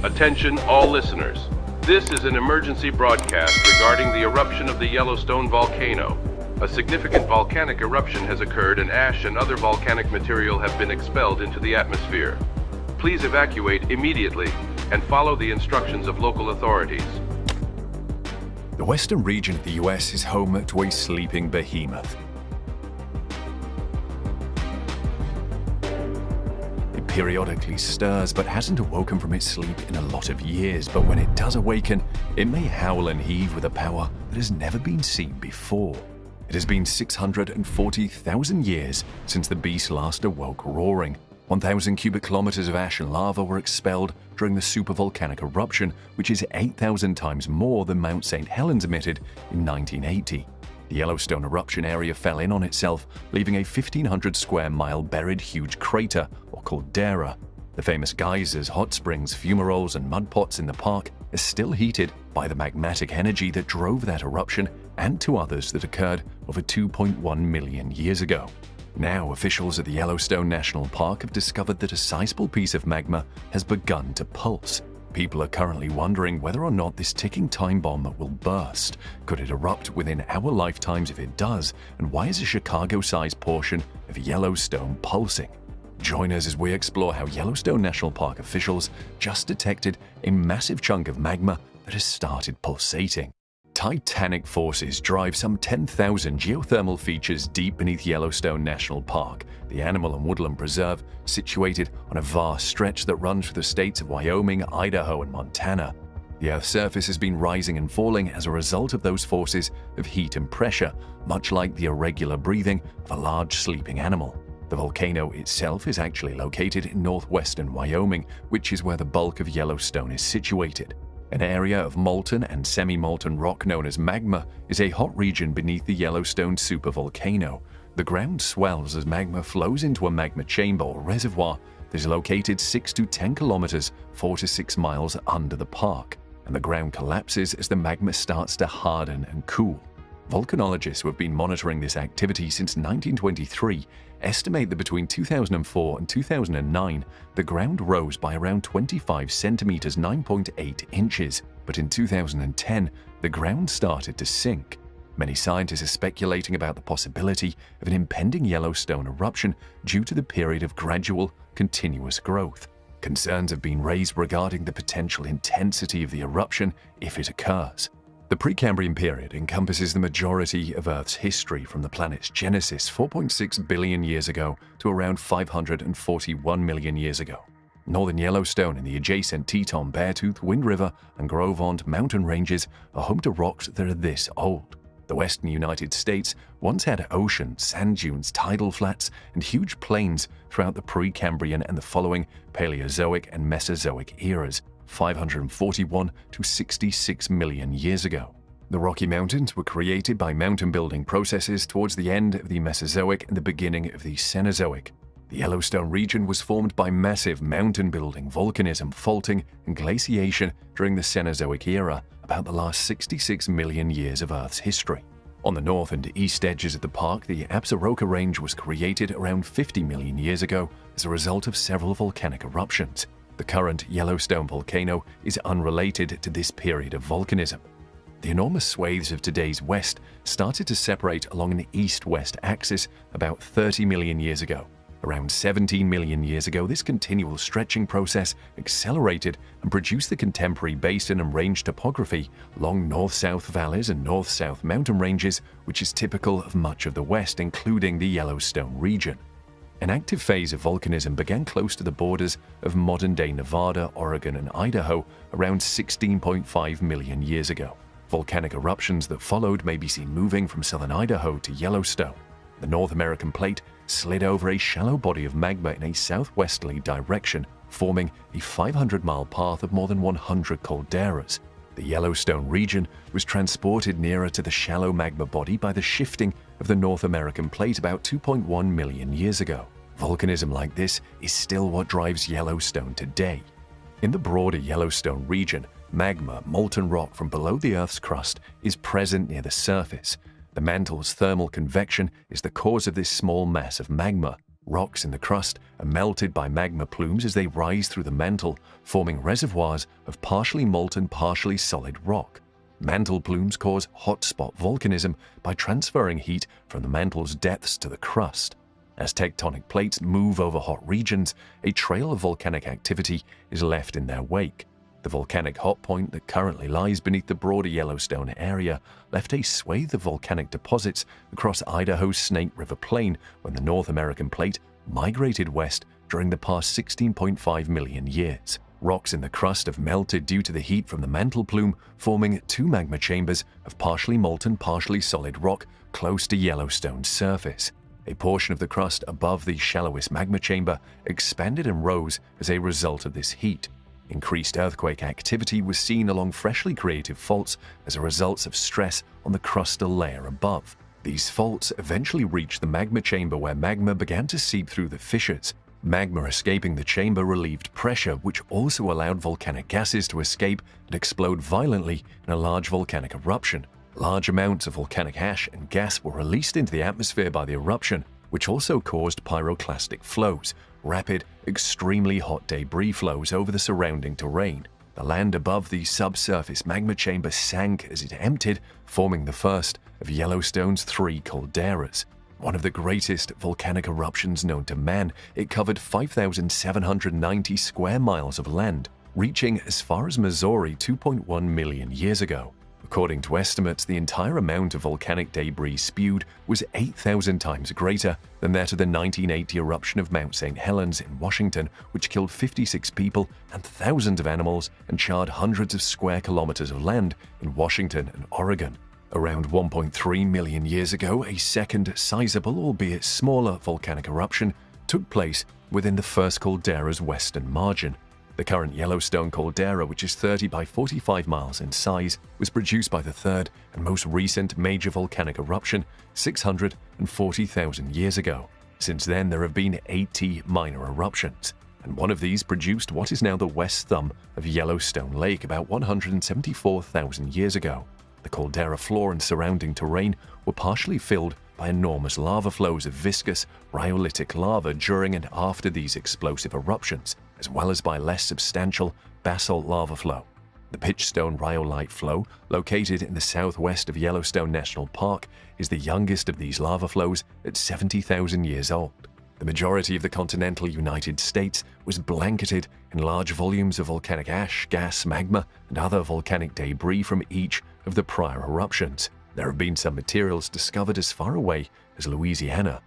Attention all listeners. This is an emergency broadcast regarding the eruption of the Yellowstone volcano. A significant volcanic eruption has occurred and ash and other volcanic material have been expelled into the atmosphere. Please evacuate immediately and follow the instructions of local authorities. The western region of the US is home to a sleeping behemoth. It periodically stirs but hasn't awoken from its sleep in a lot of years, but when it does awaken, it may howl and heave with a power that has never been seen before. It has been 640,000 years since the beast last awoke roaring. 1,000 cubic kilometers of ash and lava were expelled during the supervolcanic eruption, which is 8,000 times more than Mount St. Helens emitted in 1980. The Yellowstone eruption area fell in on itself, leaving a 1,500 square mile buried huge crater, or caldera. The famous geysers, hot springs, fumaroles, and mud pots in the park are still heated by the magmatic energy that drove that eruption and two others that occurred over 2.1 million years ago. Now, officials at the Yellowstone National Park have discovered that a sizable piece of magma has begun to pulse. People are currently wondering whether or not this ticking time bomb will burst. Could it erupt within our lifetimes if it does? And why is a Chicago-sized portion of Yellowstone pulsing? Join us as we explore how Yellowstone National Park officials just detected a massive chunk of magma that has started pulsating. Titanic forces drive some 10,000 geothermal features deep beneath Yellowstone National Park, the animal and woodland preserve situated on a vast stretch that runs through the states of Wyoming, Idaho, and Montana. The Earth's surface has been rising and falling as a result of those forces of heat and pressure, much like the irregular breathing of a large sleeping animal. The volcano itself is actually located in northwestern Wyoming, which is where the bulk of Yellowstone is situated. An area of molten and semi-molten rock known as magma is a hot region beneath the Yellowstone supervolcano. The ground swells as magma flows into a magma chamber or reservoir that is located 6 to 10 kilometers, 4 to 6 miles under the park, and the ground collapses as the magma starts to harden and cool. Volcanologists who have been monitoring this activity since 1923 estimate that between 2004 and 2009, the ground rose by around 25 centimeters, 9.8 inches, but in 2010, the ground started to sink. Many scientists are speculating about the possibility of an impending Yellowstone eruption due to the period of gradual, continuous growth. Concerns have been raised regarding the potential intensity of the eruption if it occurs. The Precambrian period encompasses the majority of Earth's history from the planet's genesis 4.6 billion years ago to around 541 million years ago. Northern Yellowstone and the adjacent Teton, Beartooth, Wind River, and Gros Ventre mountain ranges are home to rocks that are this old. The western United States once had oceans, sand dunes, tidal flats, and huge plains throughout the Precambrian and the following Paleozoic and Mesozoic eras, 541 to 66 million years ago. The Rocky Mountains were created by mountain-building processes towards the end of the Mesozoic and the beginning of the Cenozoic. The Yellowstone region was formed by massive mountain-building, volcanism, faulting, and glaciation during the Cenozoic era, about the last 66 million years of Earth's history. On the north and east edges of the park, the Absaroka Range was created around 50 million years ago as a result of several volcanic eruptions. The current Yellowstone volcano is unrelated to this period of volcanism. The enormous swathes of today's West started to separate along an east-west axis about 30 million years ago. Around 17 million years ago, this continual stretching process accelerated and produced the contemporary basin and range topography, long north-south valleys and north-south mountain ranges, which is typical of much of the West, including the Yellowstone region. An active phase of volcanism began close to the borders of modern-day Nevada, Oregon, and Idaho around 16.5 million years ago. Volcanic eruptions that followed may be seen moving from southern Idaho to Yellowstone. The North American plate slid over a shallow body of magma in a southwesterly direction, forming a 500-mile path of more than 100 calderas. The Yellowstone region was transported nearer to the shallow magma body by the shifting of the North American plate about 2.1 million years ago. Volcanism like this is still what drives Yellowstone today. In the broader Yellowstone region, magma, molten rock from below the Earth's crust, is present near the surface. The mantle's thermal convection is the cause of this small mass of magma. Rocks in the crust are melted by magma plumes as they rise through the mantle, forming reservoirs of partially molten, partially solid rock. Mantle plumes cause hotspot volcanism by transferring heat from the mantle's depths to the crust. As tectonic plates move over hot regions, a trail of volcanic activity is left in their wake. The volcanic hot point that currently lies beneath the broader Yellowstone area left a swathe of volcanic deposits across Idaho's Snake River Plain when the North American plate migrated west during the past 16.5 million years. Rocks in the crust have melted due to the heat from the mantle plume, forming two magma chambers of partially molten, partially solid rock close to Yellowstone's surface. A portion of the crust above the shallowest magma chamber expanded and rose as a result of this heat. Increased earthquake activity was seen along freshly created faults as a result of stress on the crustal layer above. These faults eventually reached the magma chamber where magma began to seep through the fissures. Magma escaping the chamber relieved pressure, which also allowed volcanic gases to escape and explode violently in a large volcanic eruption. Large amounts of volcanic ash and gas were released into the atmosphere by the eruption, which also caused pyroclastic flows, rapid, extremely hot debris flows over the surrounding terrain. The land above the subsurface magma chamber sank as it emptied, forming the first of Yellowstone's three calderas. One of the greatest volcanic eruptions known to man, it covered 5,790 square miles of land, reaching as far as Missouri 2.1 million years ago. According to estimates, the entire amount of volcanic debris spewed was 8,000 times greater than that of the 1980 eruption of Mount St. Helens in Washington, which killed 56 people and thousands of animals and charred hundreds of square kilometers of land in Washington and Oregon. Around 1.3 million years ago, a second sizable, albeit smaller, volcanic eruption took place within the first caldera's western margin. The current Yellowstone caldera, which is 30 by 45 miles in size, was produced by the third and most recent major volcanic eruption 640,000 years ago. Since then, there have been 80 minor eruptions, and one of these produced what is now the west thumb of Yellowstone Lake about 174,000 years ago. The caldera floor and surrounding terrain were partially filled by enormous lava flows of viscous, rhyolitic lava during and after these explosive eruptions, as well as by less substantial basalt lava flow. The Pitchstone rhyolite flow, located in the southwest of Yellowstone National Park, is the youngest of these lava flows at 70,000 years old. The majority of the continental United States was blanketed in large volumes of volcanic ash, gas, magma, and other volcanic debris from each of the prior eruptions. There have been some materials discovered as far away as Louisiana.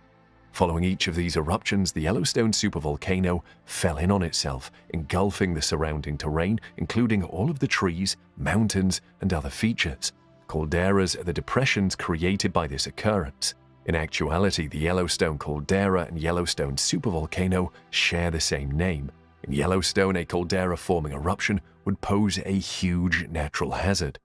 Following each of these eruptions, the Yellowstone supervolcano fell in on itself, engulfing the surrounding terrain, including all of the trees, mountains, and other features. Calderas are the depressions created by this occurrence. In actuality, the Yellowstone caldera and Yellowstone supervolcano share the same name. In Yellowstone, a caldera-forming eruption would pose a huge natural hazard.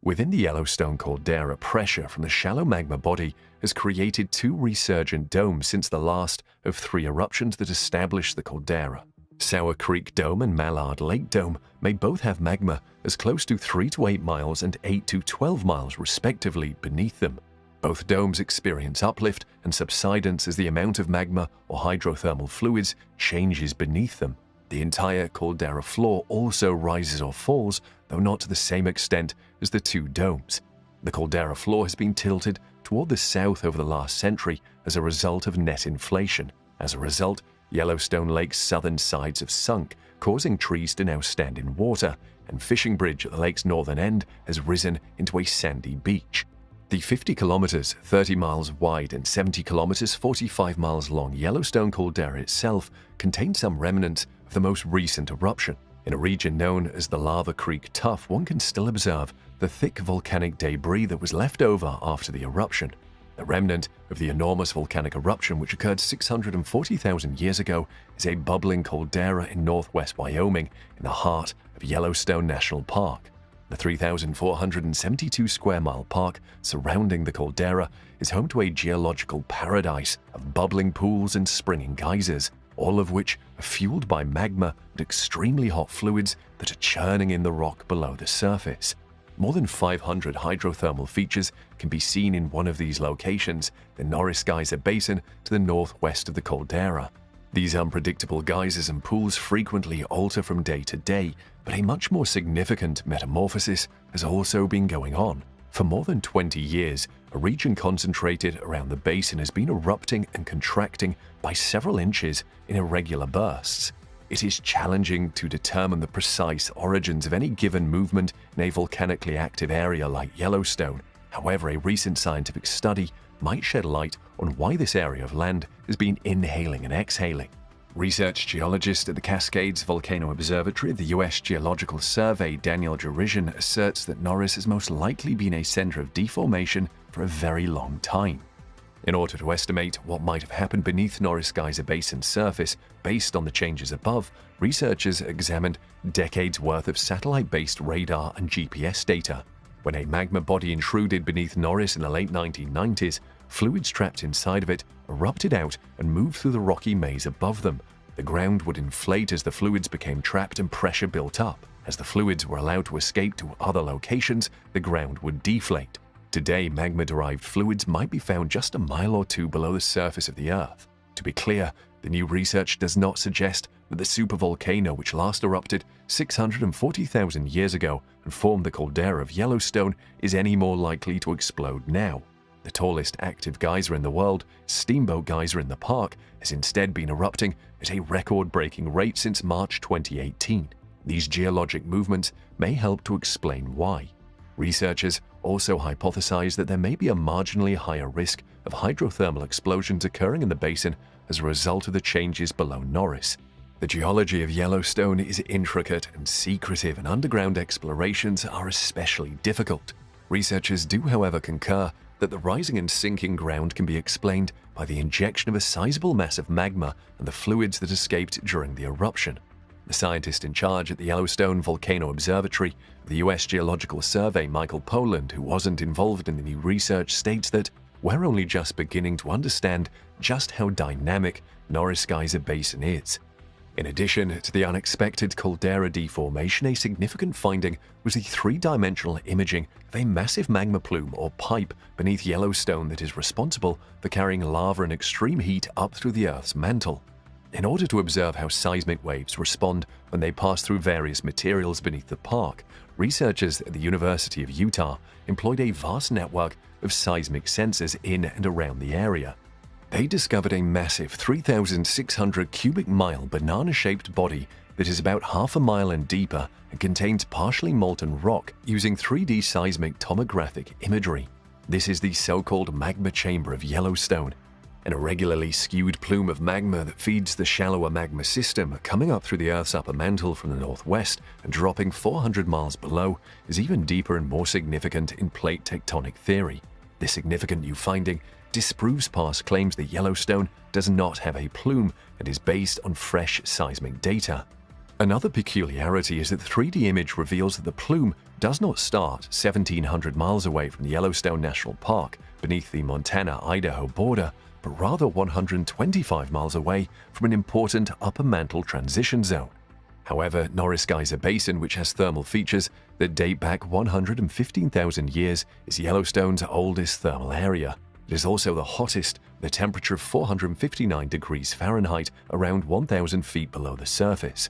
Within the Yellowstone caldera, pressure from the shallow magma body has created two resurgent domes since the last of three eruptions that established the caldera. Sour Creek Dome and Mallard Lake Dome may both have magma as close to 3 to 8 miles and 8 to 12 miles respectively beneath them. Both domes experience uplift and subsidence as the amount of magma or hydrothermal fluids changes beneath them. The entire caldera floor also rises or falls, though not to the same extent as the two domes. The caldera floor has been tilted toward the south over the last century as a result of net inflation. As a result, Yellowstone Lake's southern sides have sunk, causing trees to now stand in water, and Fishing Bridge at the lake's northern end has risen into a sandy beach. The 50 kilometers, 30 miles wide, and 70 kilometers, 45 miles long Yellowstone caldera itself contains some remnants of the most recent eruption. In a region known as the Lava Creek Tuff, one can still observe the thick volcanic debris that was left over after the eruption. The remnant of the enormous volcanic eruption, which occurred 640,000 years ago, is a bubbling caldera in northwest Wyoming in the heart of Yellowstone National Park. The 3,472 square mile park surrounding the caldera is home to a geological paradise of bubbling pools and springing geysers, all of which are fueled by magma and extremely hot fluids that are churning in the rock below the surface. More than 500 hydrothermal features can be seen in one of these locations, the Norris Geyser Basin to the northwest of the caldera. These unpredictable geysers and pools frequently alter from day to day, but a much more significant metamorphosis has also been going on. For more than 20 years, a region concentrated around the basin has been erupting and contracting by several inches in irregular bursts. It is challenging to determine the precise origins of any given movement in a volcanically active area like Yellowstone. However, a recent scientific study might shed light on why this area of land has been inhaling and exhaling. Research geologist at the Cascades Volcano Observatory of the U.S. Geological Survey, Daniel Jerijan, asserts that Norris has most likely been a center of deformation for a very long time. In order to estimate what might have happened beneath Norris Geyser Basin's surface based on the changes above, researchers examined decades' worth of satellite-based radar and GPS data. When a magma body intruded beneath Norris in the late 1990s, fluids trapped inside of it erupted out and moved through the rocky maze above them. The ground would inflate as the fluids became trapped and pressure built up. As the fluids were allowed to escape to other locations, the ground would deflate. Today, magma-derived fluids might be found just a mile or two below the surface of the Earth. To be clear, the new research does not suggest that the supervolcano which last erupted 640,000 years ago and formed the caldera of Yellowstone is any more likely to explode now. The tallest active geyser in the world, Steamboat Geyser in the park, has instead been erupting at a record-breaking rate since March 2018. These geologic movements may help to explain why. Researchers also hypothesize that there may be a marginally higher risk of hydrothermal explosions occurring in the basin as a result of the changes below Norris. The geology of Yellowstone is intricate and secretive, and underground explorations are especially difficult. Researchers do, however, concur that the rising and sinking ground can be explained by the injection of a sizable mass of magma and the fluids that escaped during the eruption. The scientist in charge at the Yellowstone Volcano Observatory of the U.S. Geological Survey, Michael Poland, who wasn't involved in the new research, states that we're only just beginning to understand just how dynamic Norris Geyser Basin is. In addition to the unexpected caldera deformation, a significant finding was the three-dimensional imaging of a massive magma plume or pipe beneath Yellowstone that is responsible for carrying lava and extreme heat up through the Earth's mantle. In order to observe how seismic waves respond when they pass through various materials beneath the park, researchers at the University of Utah employed a vast network of seismic sensors in and around the area. They discovered a massive 3,600 cubic mile banana-shaped body that is about half a mile and deeper and contains partially molten rock using 3D seismic tomographic imagery. This is the so-called magma chamber of Yellowstone, an irregularly skewed plume of magma that feeds the shallower magma system, coming up through the Earth's upper mantle from the northwest and dropping 400 miles below, is even deeper and more significant in plate tectonic theory. This significant new finding disproves past claims that Yellowstone does not have a plume and is based on fresh seismic data. Another peculiarity is that the 3D image reveals that the plume does not start 1,700 miles away from the Yellowstone National Park beneath the Montana-Idaho border, but rather 125 miles away from an important upper mantle transition zone. However, Norris Geyser Basin, which has thermal features that date back 115,000 years, is Yellowstone's oldest thermal area. It is also the hottest, with a temperature of 459 degrees Fahrenheit, around 1,000 feet below the surface.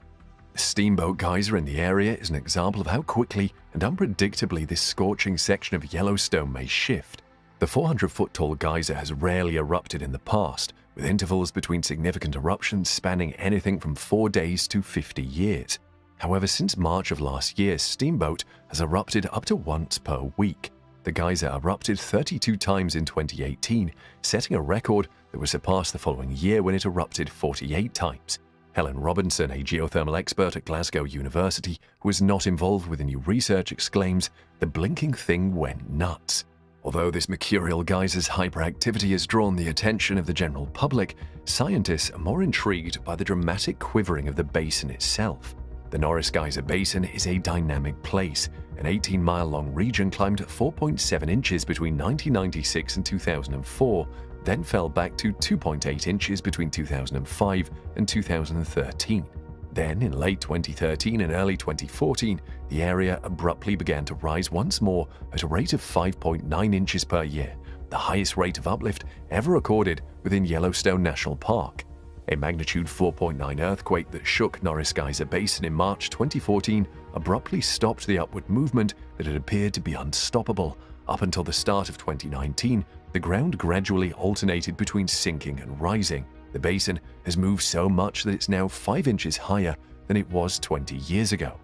The Steamboat Geyser in the area is an example of how quickly and unpredictably this scorching section of Yellowstone may shift. The 400-foot-tall geyser has rarely erupted in the past, with intervals between significant eruptions spanning anything from 4 days to 50 years. However, since March of last year, Steamboat has erupted up to once per week. The geyser erupted 32 times in 2018, setting a record that was surpassed the following year when it erupted 48 times. Helen Robinson, a geothermal expert at Glasgow University who is not involved with the new research, exclaims, "The blinking thing went nuts." Although this mercurial geyser's hyperactivity has drawn the attention of the general public, scientists are more intrigued by the dramatic quivering of the basin itself. The Norris Geyser Basin is a dynamic place. An 18-mile-long region climbed 4.7 inches between 1996 and 2004, then fell back to 2.8 inches between 2005 and 2013. Then, in late 2013 and early 2014, the area abruptly began to rise once more at a rate of 5.9 inches per year, the highest rate of uplift ever recorded within Yellowstone National Park. A magnitude 4.9 earthquake that shook Norris Geyser Basin in March 2014 abruptly stopped the upward movement that had appeared to be unstoppable. Up until the start of 2019, the ground gradually alternated between sinking and rising. The basin has moved so much that it's now 5 inches higher than it was 20 years ago.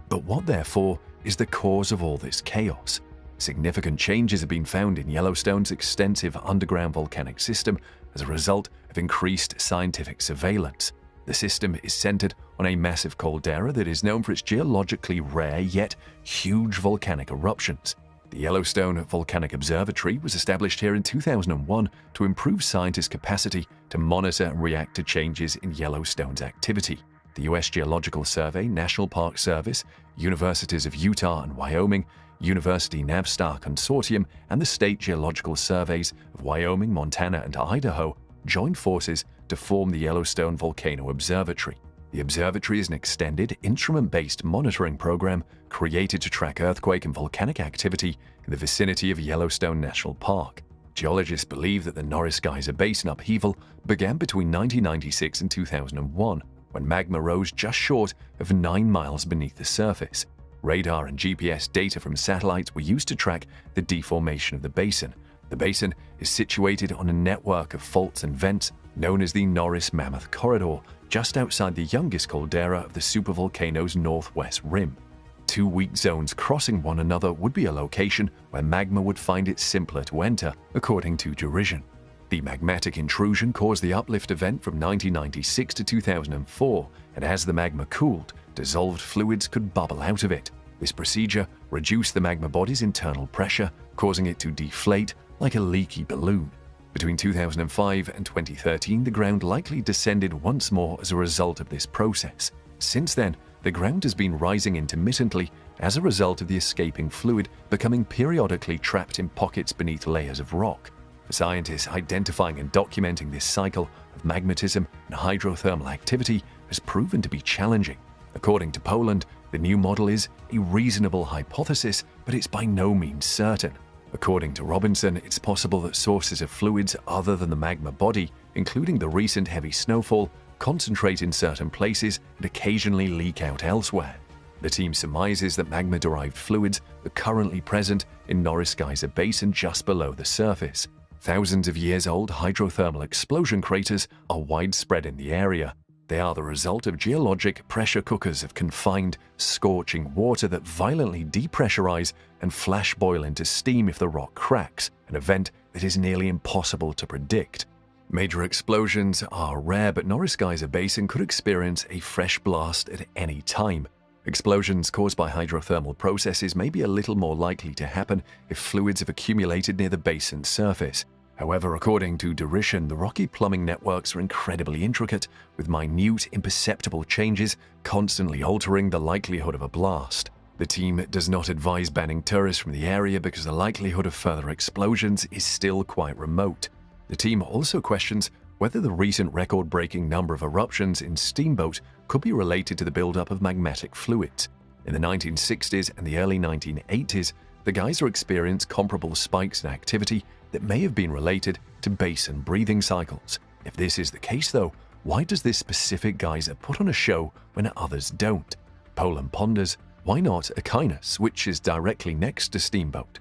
But what, therefore, is the cause of all this chaos? Significant changes have been found in Yellowstone's extensive underground volcanic system as a result of increased scientific surveillance. The system is centered on a massive caldera that is known for its geologically rare yet huge volcanic eruptions. The Yellowstone Volcanic Observatory was established here in 2001 to improve scientists' capacity to monitor and react to changes in Yellowstone's activity. The U.S. Geological Survey, National Park Service, Universities of Utah and Wyoming, University Navstar Consortium, and the State Geological Surveys of Wyoming, Montana, and Idaho joined forces to form the Yellowstone Volcano Observatory. The observatory is an extended, instrument-based monitoring program created to track earthquake and volcanic activity in the vicinity of Yellowstone National Park. Geologists believe that the Norris Geyser Basin upheaval began between 1996 and 2001, when magma rose just short of 9 miles beneath the surface. Radar and GPS data from satellites were used to track the deformation of the basin. The basin is situated on a network of faults and vents known as the Norris Mammoth Corridor, just outside the youngest caldera of the supervolcano's northwest rim. 2 weak zones crossing one another would be a location where magma would find it simpler to enter, according to derision. The magmatic intrusion caused the uplift event from 1996 to 2004, and as the magma cooled, dissolved fluids could bubble out of it. This procedure reduced the magma body's internal pressure, causing it to deflate like a leaky balloon. Between 2005 and 2013, the ground likely descended once more as a result of this process. Since then, the ground has been rising intermittently as a result of the escaping fluid becoming periodically trapped in pockets beneath layers of rock. For scientists, identifying and documenting this cycle of magmatism and hydrothermal activity has proven to be challenging. According to Poland, the new model is a reasonable hypothesis, but it's by no means certain. According to Robinson, it's possible that sources of fluids other than the magma body, including the recent heavy snowfall, concentrate in certain places and occasionally leak out elsewhere. The team surmises that magma-derived fluids are currently present in Norris Geyser Basin just below the surface. Thousands of years old hydrothermal explosion craters are widespread in the area. They are the result of geologic pressure cookers of confined, scorching water that violently depressurize and flash boil into steam if the rock cracks, an event that is nearly impossible to predict. Major explosions are rare, but Norris Geyser Basin could experience a fresh blast at any time. Explosions caused by hydrothermal processes may be a little more likely to happen if fluids have accumulated near the basin's surface. However, according to derision, the rocky plumbing networks are incredibly intricate, with minute, imperceptible changes constantly altering the likelihood of a blast. The team does not advise banning tourists from the area because the likelihood of further explosions is still quite remote. The team also questions whether the recent record-breaking number of eruptions in Steamboat could be related to the buildup of magmatic fluids. In the 1960s and the early 1980s, the geyser experienced comparable spikes in activity that may have been related to basin breathing cycles. If this is the case, though, why does this specific geyser put on a show when others don't? Poland ponders, why not Aquinas, which is directly next to Steamboat?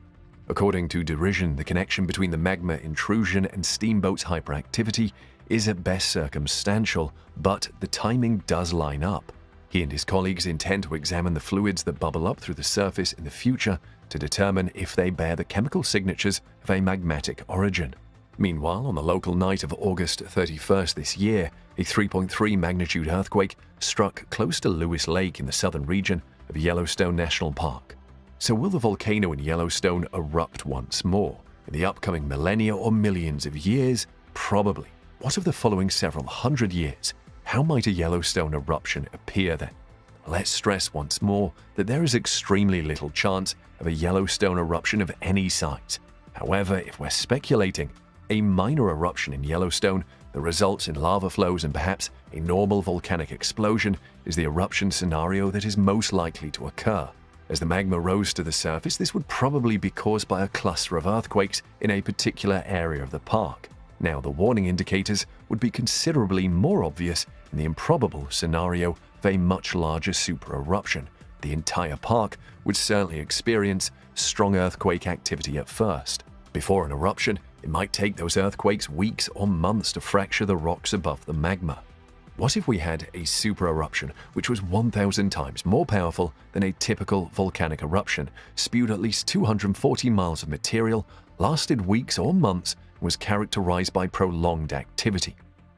According to derision, the connection between the magma intrusion and Steamboat's hyperactivity is at best circumstantial, but the timing does line up. He and his colleagues intend to examine the fluids that bubble up through the surface in the future to determine if they bear the chemical signatures of a magmatic origin. Meanwhile, on the local night of August 31st this year, a 3.3 magnitude earthquake struck close to Lewis Lake in the southern region of Yellowstone National Park. So will the volcano in Yellowstone erupt once more? In the upcoming millennia or millions of years? Probably. What of the following several hundred years? How might a Yellowstone eruption appear then? Let's stress once more that there is extremely little chance of a Yellowstone eruption of any size. However, if we're speculating, a minor eruption in Yellowstone that results in lava flows and perhaps a normal volcanic explosion is the eruption scenario that is most likely to occur. As the magma rose to the surface, this would probably be caused by a cluster of earthquakes in a particular area of the park. Now, the warning indicators would be considerably more obvious in the improbable scenario of a much larger super-eruption. The entire park would certainly experience strong earthquake activity at first. Before an eruption, it might take those earthquakes weeks or months to fracture the rocks above the magma. What if we had a super-eruption which was 1,000 times more powerful than a typical volcanic eruption, spewed at least 240 miles of material, lasted weeks or months, and was characterized by prolonged activity?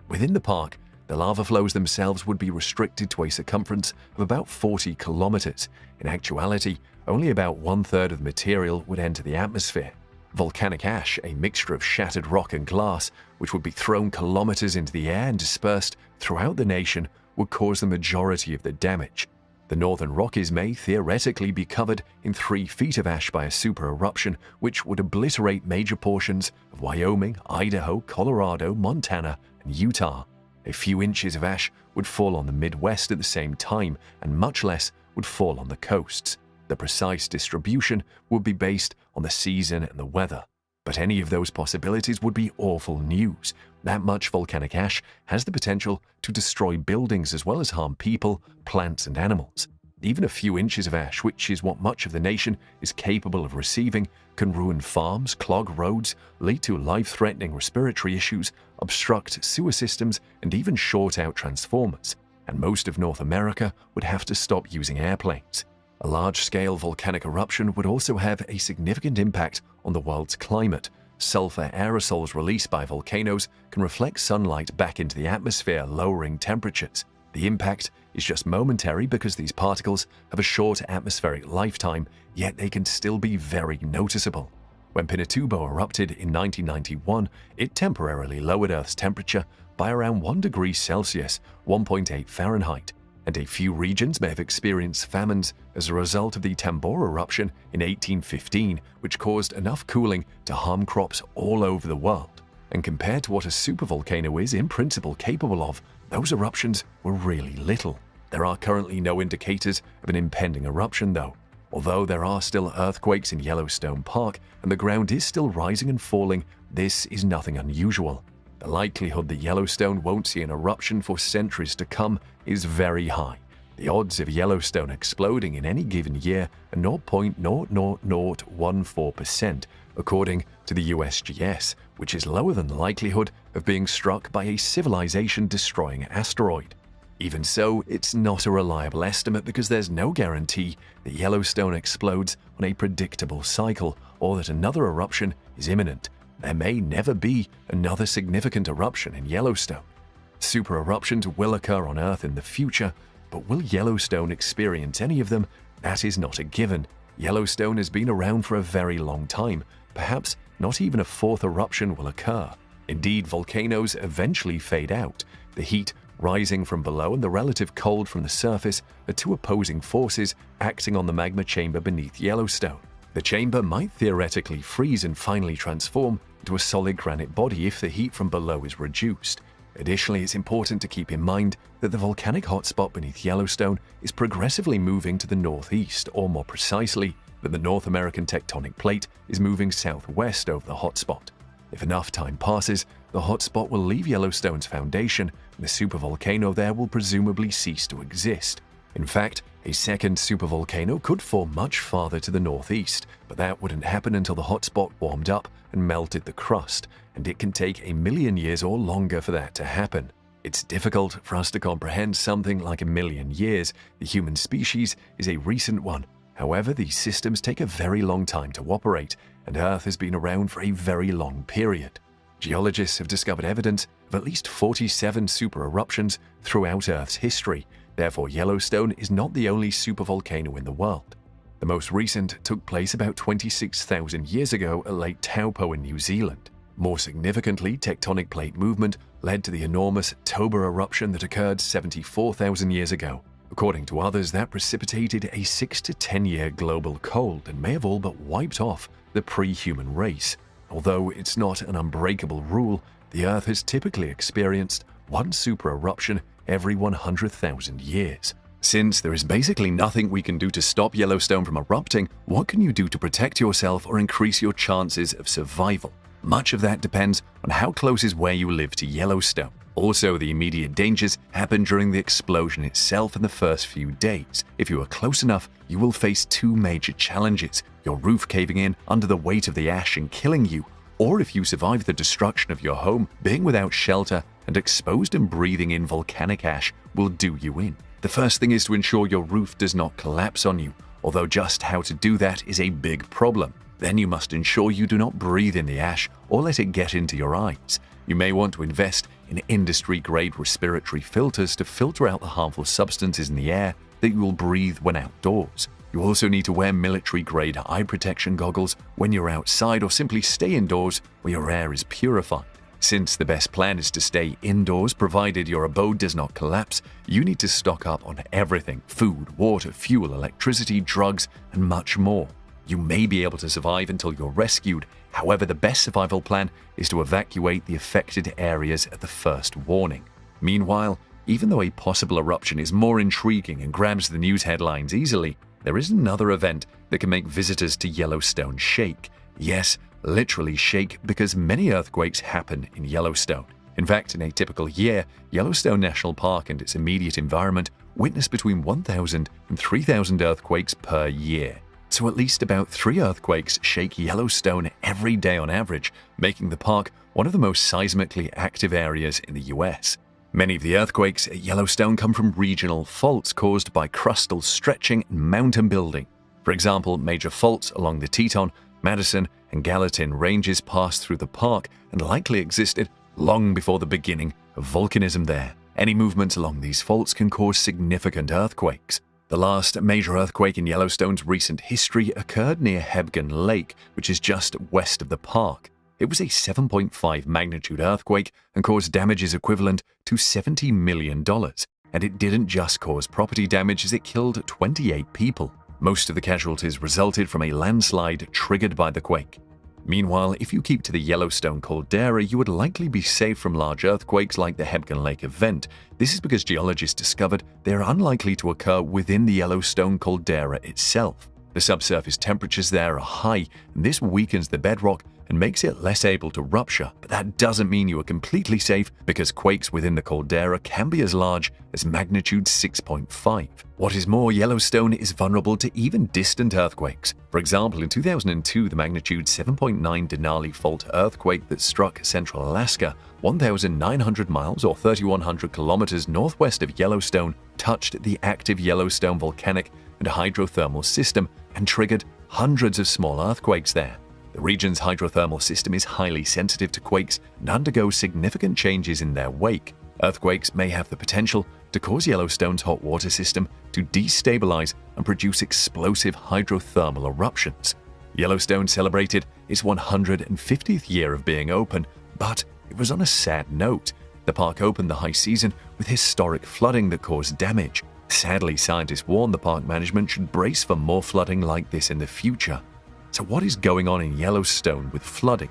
Within the park, the lava flows themselves would be restricted to a circumference of about 40 kilometers. In actuality, only about 1/3 of the material would enter the atmosphere. Volcanic ash, a mixture of shattered rock and glass, which would be thrown kilometers into the air and dispersed throughout the nation, would cause the majority of the damage. The northern Rockies may theoretically be covered in 3 feet of ash by a super-eruption, which would obliterate major portions of Wyoming, Idaho, Colorado, Montana, and Utah. A few inches of ash would fall on the Midwest at the same time, and much less would fall on the coasts. The precise distribution would be based on the season and the weather. But any of those possibilities would be awful news. That much volcanic ash has the potential to destroy buildings as well as harm people, plants, and animals. Even a few inches of ash, which is what much of the nation is capable of receiving, can ruin farms, clog roads, lead to life-threatening respiratory issues, obstruct sewer systems, and even short out transformers. And most of North America would have to stop using airplanes. A large-scale volcanic eruption would also have a significant impact on the world's climate. Sulfur aerosols released by volcanoes can reflect sunlight back into the atmosphere, lowering temperatures. The impact is just momentary because these particles have a short atmospheric lifetime, yet they can still be very noticeable. When Pinatubo erupted in 1991, it temporarily lowered Earth's temperature by around 1 degree Celsius, 1.8 Fahrenheit. And a few regions may have experienced famines as a result of the Tambora eruption in 1815, which caused enough cooling to harm crops all over the world. And compared to what a supervolcano is in principle capable of, those eruptions were really little. There are currently no indicators of an impending eruption, though. Although there are still earthquakes in Yellowstone Park and the ground is still rising and falling, this is nothing unusual. The likelihood that Yellowstone won't see an eruption for centuries to come is very high. The odds of Yellowstone exploding in any given year are 0.00014%, according to the USGS, which is lower than the likelihood of being struck by a civilization-destroying asteroid. Even so, it's not a reliable estimate because there's no guarantee that Yellowstone explodes on a predictable cycle or that another eruption is imminent. There may never be another significant eruption in Yellowstone. Super eruptions will occur on Earth in the future, but will Yellowstone experience any of them? That is not a given. Yellowstone has been around for a very long time. Perhaps not even a 4th eruption will occur. Indeed, volcanoes eventually fade out. The heat rising from below and the relative cold from the surface are 2 opposing forces acting on the magma chamber beneath Yellowstone. The chamber might theoretically freeze and finally transform into a solid granite body if the heat from below is reduced. Additionally, it's important to keep in mind that the volcanic hotspot beneath Yellowstone is progressively moving to the northeast, or more precisely, that the North American tectonic plate is moving southwest over the hotspot. If enough time passes, the hotspot will leave Yellowstone's foundation, and the supervolcano there will presumably cease to exist. In fact, a second supervolcano could form much farther to the northeast, but that wouldn't happen until the hotspot warmed up and melted the crust, and it can take 1 million years or longer for that to happen. It's difficult for us to comprehend something like 1 million years. The human species is a recent one. However, these systems take a very long time to operate, and Earth has been around for a very long period. Geologists have discovered evidence of at least 47 super-eruptions throughout Earth's history. Therefore, Yellowstone is not the only supervolcano in the world. The most recent took place about 26,000 years ago at Lake Taupo in New Zealand. More significantly, tectonic plate movement led to the enormous Toba eruption that occurred 74,000 years ago. According to others, that precipitated a 6 to 10 year global cold and may have all but wiped off the pre-human race. Although it's not an unbreakable rule, the Earth has typically experienced one super eruption every 100,000 years. Since there is basically nothing we can do to stop Yellowstone from erupting, what can you do to protect yourself or increase your chances of survival? Much of that depends on how close is where you live to Yellowstone. Also, the immediate dangers happen during the explosion itself in the first few days. If you are close enough, you will face two major challenges: your roof caving in under the weight of the ash and killing you, or if you survive the destruction of your home, being without shelter and exposed and breathing in volcanic ash will do you in. The first thing is to ensure your roof does not collapse on you, although just how to do that is a big problem. Then you must ensure you do not breathe in the ash or let it get into your eyes. You may want to invest in industry-grade respiratory filters to filter out the harmful substances in the air that you will breathe when outdoors. You also need to wear military-grade eye protection goggles when you're outside, or simply stay indoors where your air is purified. Since the best plan is to stay indoors provided your abode does not collapse, you need to stock up on everything: food, water, fuel, electricity, drugs, and much more. You may be able to survive until you're rescued. However, the best survival plan is to evacuate the affected areas at the first warning. Meanwhile, even though a possible eruption is more intriguing and grabs the news headlines easily, there is another event that can make visitors to Yellowstone shake. Yes, literally shake, because many earthquakes happen in Yellowstone. In fact, in a typical year, Yellowstone National Park and its immediate environment witness between 1,000 and 3,000 earthquakes per year. So at least about 3 earthquakes shake Yellowstone every day on average, making the park one of the most seismically active areas in the US. Many of the earthquakes at Yellowstone come from regional faults caused by crustal stretching and mountain building. For example, major faults along the Teton, Madison, and Gallatin ranges pass through the park and likely existed long before the beginning of volcanism there. Any movement along these faults can cause significant earthquakes. The last major earthquake in Yellowstone's recent history occurred near Hebgen Lake, which is just west of the park. It was a 7.5 magnitude earthquake and caused damages equivalent to $70 million. And it didn't just cause property damage, as it killed 28 people. Most of the casualties resulted from a landslide triggered by the quake. Meanwhile, if you keep to the Yellowstone caldera, you would likely be safe from large earthquakes like the Hebgen Lake event. This is because geologists discovered they are unlikely to occur within the Yellowstone caldera itself. The subsurface temperatures there are high, and this weakens the bedrock and makes it less able to rupture. But that doesn't mean you are completely safe, because quakes within the caldera can be as large as magnitude 6.5. What is more, Yellowstone is vulnerable to even distant earthquakes. For example, in 2002, the magnitude 7.9 Denali Fault earthquake that struck central Alaska, 1,900 miles or 3,100 kilometers northwest of Yellowstone, touched the active Yellowstone volcanic and hydrothermal system and triggered hundreds of small earthquakes there. The region's hydrothermal system is highly sensitive to quakes and undergoes significant changes in their wake. Earthquakes may have the potential to cause Yellowstone's hot water system to destabilize and produce explosive hydrothermal eruptions. Yellowstone celebrated its 150th year of being open, but it was on a sad note. The park opened the high season with historic flooding that caused damage. Sadly, scientists warn the park management should brace for more flooding like this in the future. So what is going on in Yellowstone with flooding?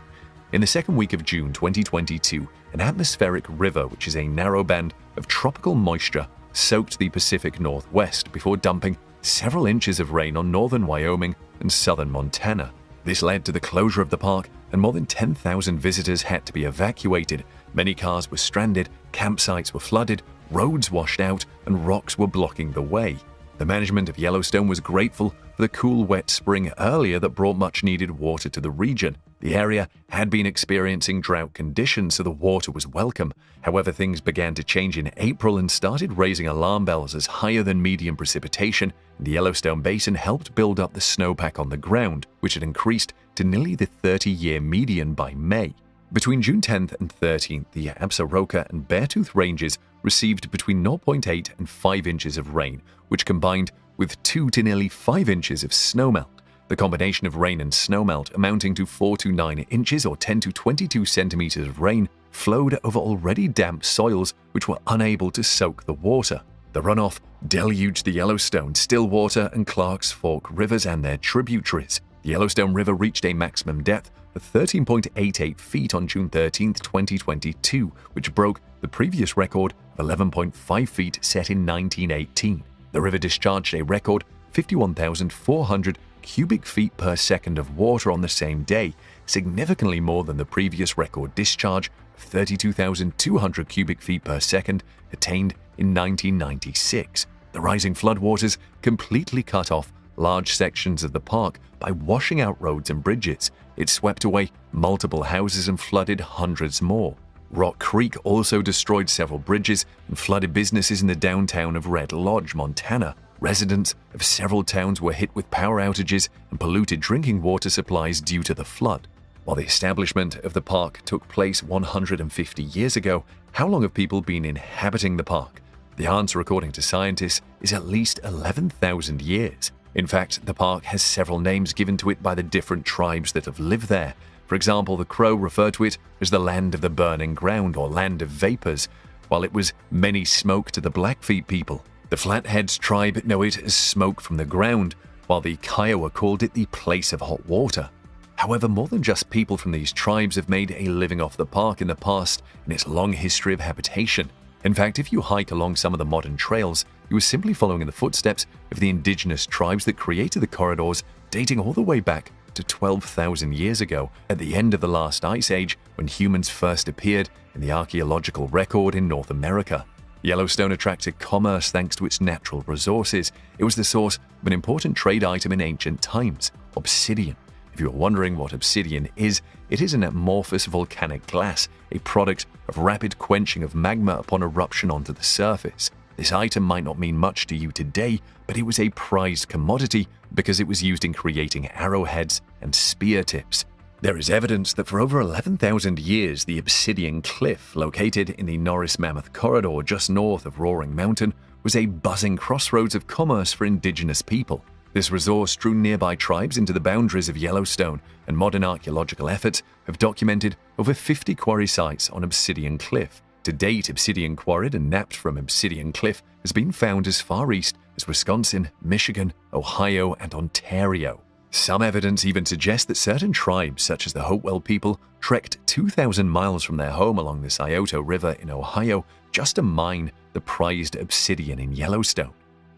In the second week of June 2022, an atmospheric river, which is a narrow band of tropical moisture, soaked the Pacific Northwest before dumping several inches of rain on northern Wyoming and southern Montana. This led to the closure of the park, and more than 10,000 visitors had to be evacuated. Many cars were stranded, campsites were flooded, roads washed out, and rocks were blocking the way. The management of Yellowstone was grateful for the cool, wet spring earlier that brought much-needed water to the region. The area had been experiencing drought conditions, so the water was welcome. However, things began to change in April and started raising alarm bells, as higher than median precipitation in the Yellowstone Basin helped build up the snowpack on the ground, which had increased to nearly the 30-year median by May. Between June 10th and 13th, the Absaroka and Beartooth ranges received between 0.8 and 5 inches of rain, which combined with 2 to nearly 5 inches of snowmelt. The combination of rain and snowmelt, amounting to 4 to 9 inches or 10 to 22 centimeters of rain, flowed over already damp soils which were unable to soak the water. The runoff deluged the Yellowstone, Stillwater, and Clarks Fork rivers and their tributaries. The Yellowstone River reached a maximum depth of 13.88 feet on June 13, 2022, which broke the previous record of 11.5 feet set in 1918. The The river discharged a record 51,400 cubic feet per second of water on the same day, significantly more than the previous record discharge of 32,200 cubic feet per second attained in 1996. The rising floodwaters completely cut off large sections of the park by washing out roads and bridges. It swept away multiple houses and flooded hundreds more. Rock Creek also destroyed several bridges and flooded businesses in the downtown of Red Lodge, Montana. Residents of several towns were hit with power outages and polluted drinking water supplies due to the flood. While the establishment of the park took place 150 years ago, how long have people been inhabiting the park? The answer, according to scientists, is at least 11,000 years. In fact, the park has several names given to it by the different tribes that have lived there. For example, the Crow referred to it as the land of the burning ground or land of vapors, while it was many smoke to the Blackfeet people. The Flatheads tribe know it as smoke from the ground, while the Kiowa called it the place of hot water. However, more than just people from these tribes have made a living off the park in the past in its long history of habitation. In fact, if you hike along some of the modern trails, you are simply following in the footsteps of the indigenous tribes that created the corridors dating all the way back to 12,000 years ago, at the end of the last ice age when humans first appeared in the archaeological record in North America. Yellowstone attracted commerce thanks to its natural resources. It was the source of an important trade item in ancient times, obsidian. If you are wondering what obsidian is, it is an amorphous volcanic glass, a product of rapid quenching of magma upon eruption onto the surface. This item might not mean much to you today, but it was a prized commodity because it was used in creating arrowheads and spear tips. There is evidence that for over 11,000 years, the Obsidian Cliff, located in the Norris Mammoth Corridor just north of Roaring Mountain, was a buzzing crossroads of commerce for indigenous people. This resource drew nearby tribes into the boundaries of Yellowstone, and modern archaeological efforts have documented over 50 quarry sites on Obsidian Cliff. To date, obsidian quarried and napped from Obsidian Cliff has been found as far east as Wisconsin, Michigan, Ohio, and Ontario. Some evidence even suggests that certain tribes, such as the Hopewell people, trekked 2,000 miles from their home along the Scioto River in Ohio just to mine the prized obsidian in Yellowstone.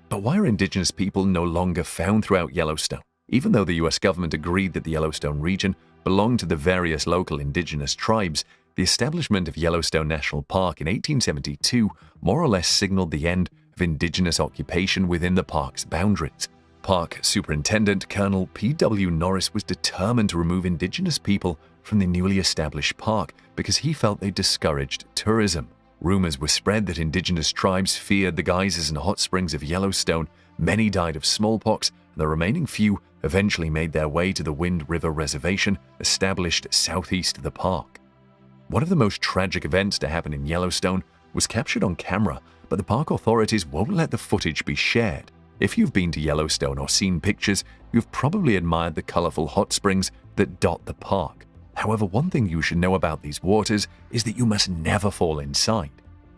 But why are indigenous people no longer found throughout Yellowstone? Even though the US government agreed that the Yellowstone region belonged to the various local indigenous tribes, the establishment of Yellowstone National Park in 1872 more or less signaled the end of indigenous occupation within the park's boundaries. Park Superintendent Colonel P.W. Norris was determined to remove indigenous people from the newly established park because he felt they discouraged tourism. Rumors were spread that indigenous tribes feared the geysers and hot springs of Yellowstone. Many died of smallpox, and the remaining few eventually made their way to the Wind River Reservation, established southeast of the park. One of the most tragic events to happen in Yellowstone was captured on camera, but the park authorities won't let the footage be shared. If you've been to Yellowstone or seen pictures, you've probably admired the colorful hot springs that dot the park. However, one thing you should know about these waters is that you must never fall inside.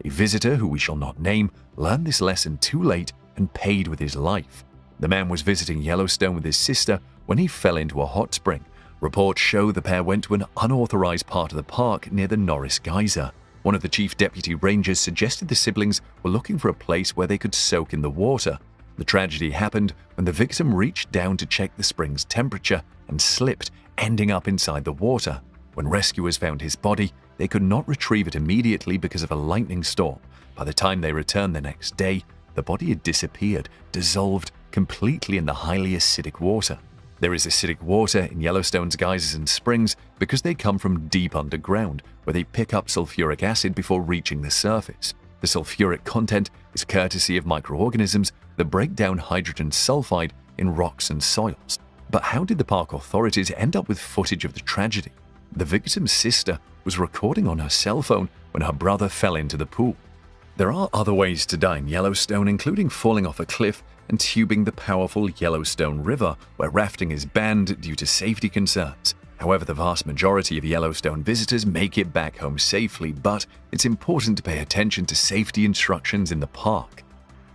A visitor, who we shall not name, learned this lesson too late and paid with his life. The man was visiting Yellowstone with his sister when he fell into a hot spring. Reports show the pair went to an unauthorized part of the park near the Norris Geyser. One of the chief deputy rangers suggested the siblings were looking for a place where they could soak in the water. The tragedy happened when the victim reached down to check the spring's temperature and slipped, ending up inside the water. When rescuers found his body, they could not retrieve it immediately because of a lightning storm. By the time they returned the next day, the body had disappeared, dissolved completely in the highly acidic water. There is acidic water in Yellowstone's geysers and springs because they come from deep underground, where they pick up sulfuric acid before reaching the surface. The sulfuric content is courtesy of microorganisms that break down hydrogen sulfide in rocks and soils. But how did the park authorities end up with footage of the tragedy? The victim's sister was recording on her cell phone when her brother fell into the pool. There are other ways to die in Yellowstone, including falling off a cliff and tubing the powerful Yellowstone River, where rafting is banned due to safety concerns. However, the vast majority of Yellowstone visitors make it back home safely, but it's important to pay attention to safety instructions in the park.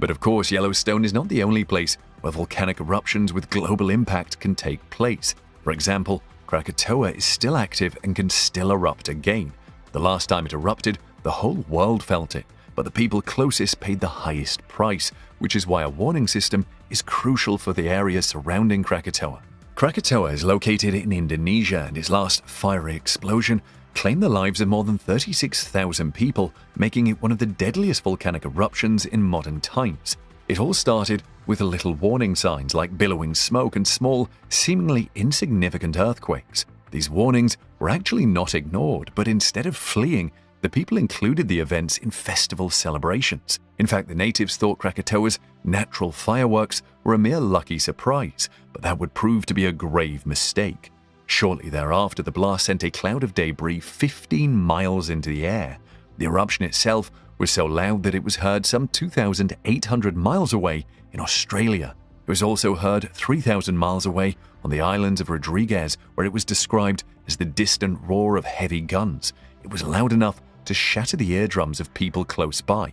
But of course, Yellowstone is not the only place where volcanic eruptions with global impact can take place. For example, Krakatoa is still active and can still erupt again. The last time it erupted, the whole world felt it. but the people closest paid the highest price, which is why a warning system is crucial for the area surrounding Krakatoa. Krakatoa is located in Indonesia, and its last fiery explosion claimed the lives of more than 36,000 people, making it one of the deadliest volcanic eruptions in modern times. It all started with little warning signs like billowing smoke and small, seemingly insignificant earthquakes. These warnings were actually not ignored, but instead of fleeing, the people included the events in festival celebrations. In fact, the natives thought Krakatoa's natural fireworks were a mere lucky surprise, but that would prove to be a grave mistake. Shortly thereafter, the blast sent a cloud of debris 15 miles into the air. The eruption itself was so loud that it was heard some 2,800 miles away in Australia. It was also heard 3,000 miles away on the islands of Rodriguez, where it was described as the distant roar of heavy guns. It was loud enough to shatter the eardrums of people close by.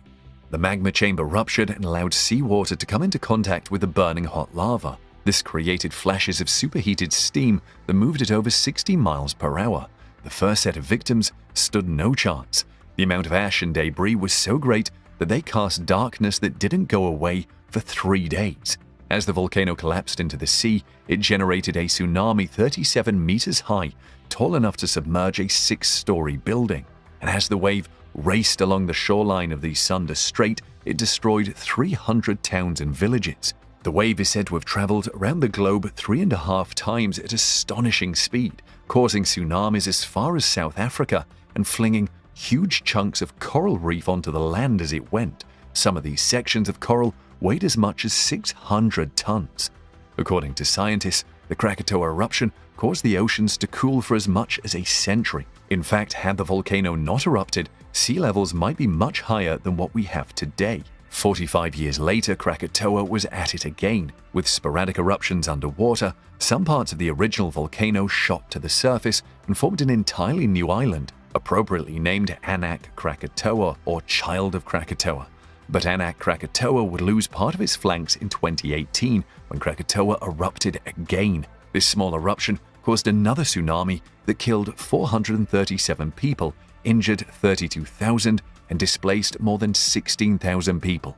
The magma chamber ruptured and allowed seawater to come into contact with the burning hot lava. This created flashes of superheated steam that moved at over 60 miles per hour. The first set of victims stood no chance. The amount of ash and debris was so great that they cast darkness that didn't go away for 3 days. As the volcano collapsed into the sea, it generated a tsunami 37 meters high, tall enough to submerge a 6-story building. And as the wave raced along the shoreline of the Sunda Strait, it destroyed 300 towns and villages. The wave is said to have traveled around the globe 3.5 times at astonishing speed, causing tsunamis as far as South Africa and flinging huge chunks of coral reef onto the land as it went. Some of these sections of coral weighed as much as 600 tons. According to scientists, the Krakatoa eruption caused the oceans to cool for as much as a century. In fact, had the volcano not erupted, sea levels might be much higher than what we have today. 45 years later, Krakatoa was at it again. With sporadic eruptions underwater, some parts of the original volcano shot to the surface and formed an entirely new island, appropriately named Anak Krakatoa, or Child of Krakatoa. But Anak Krakatoa would lose part of its flanks in 2018 when Krakatoa erupted again. This small eruption caused another tsunami that killed 437 people, injured 32,000, and displaced more than 16,000 people.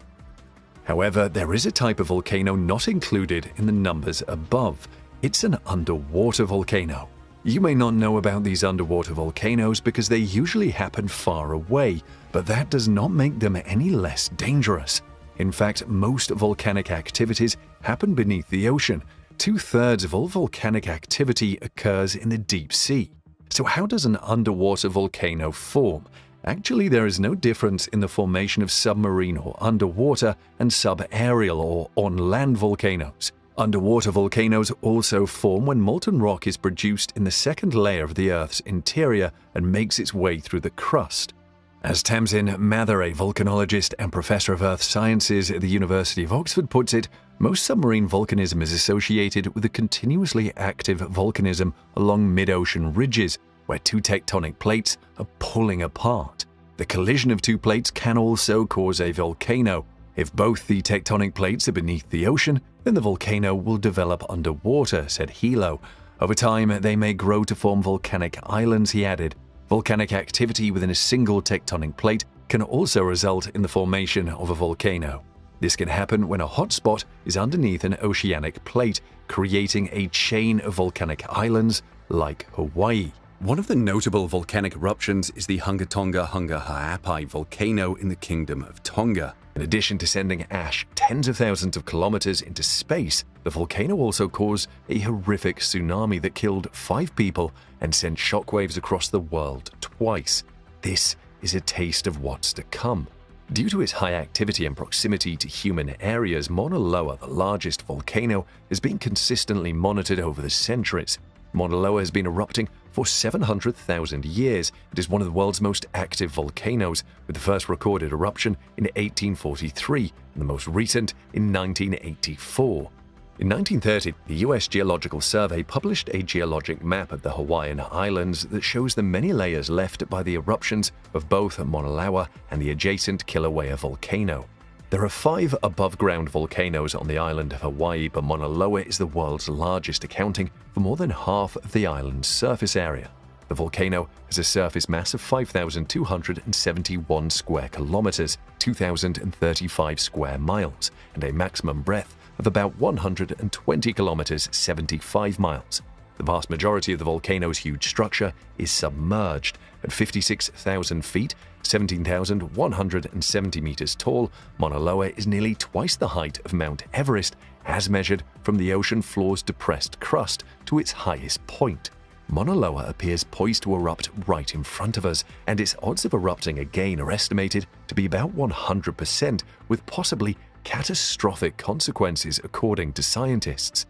However, there is a type of volcano not included in the numbers above. It's an underwater volcano. You may not know about these underwater volcanoes because they usually happen far away, but that does not make them any less dangerous. In fact, most volcanic activities happen beneath the ocean. 2/3 of all volcanic activity occurs in the deep sea. So how does an underwater volcano form? Actually, there is no difference in the formation of submarine or underwater and subaerial or on-land volcanoes. Underwater volcanoes also form when molten rock is produced in the second layer of the Earth's interior and makes its way through the crust. As Tamsin Mather, a volcanologist and professor of earth sciences at the University of Oxford, puts it, most submarine volcanism is associated with a continuously active volcanism along mid-ocean ridges, where two tectonic plates are pulling apart. The collision of two plates can also cause a volcano. If both the tectonic plates are beneath the ocean, then the volcano will develop underwater, said Hilo. Over time, they may grow to form volcanic islands, he added. Volcanic activity within a single tectonic plate can also result in the formation of a volcano. This can happen when a hotspot is underneath an oceanic plate, creating a chain of volcanic islands like Hawaii. One of the notable volcanic eruptions is the Hunga Tonga Hunga Ha'apai volcano in the Kingdom of Tonga. In addition to sending ash tens of thousands of kilometers into space, the volcano also caused a horrific tsunami that killed 5 people and sent shockwaves across the world twice. This is a taste of what's to come. Due to its high activity and proximity to human areas, Mauna Loa, the largest volcano, has been consistently monitored over the centuries. Mauna Loa has been erupting for 700,000 years. It is one of the world's most active volcanoes, with the first recorded eruption in 1843 and the most recent in 1984. In 1930, the US Geological Survey published a geologic map of the Hawaiian Islands that shows the many layers left by the eruptions of both Mauna Loa and the adjacent Kilauea volcano. There are 5 above-ground volcanoes on the island of Hawaii, but Mauna Loa is the world's largest, accounting for more than half of the island's surface area. The volcano has a surface mass of 5,271 square kilometers, 2,035 square miles, and a maximum breadth of about 120 kilometers, 75 miles. The vast majority of the volcano's huge structure is submerged. At 56,000 feet, 17,170 meters tall, Mauna Loa is nearly twice the height of Mount Everest, as measured from the ocean floor's depressed crust to its highest point. Mauna Loa appears poised to erupt right in front of us, and its odds of erupting again are estimated to be about 100%, with possibly catastrophic consequences according to scientists.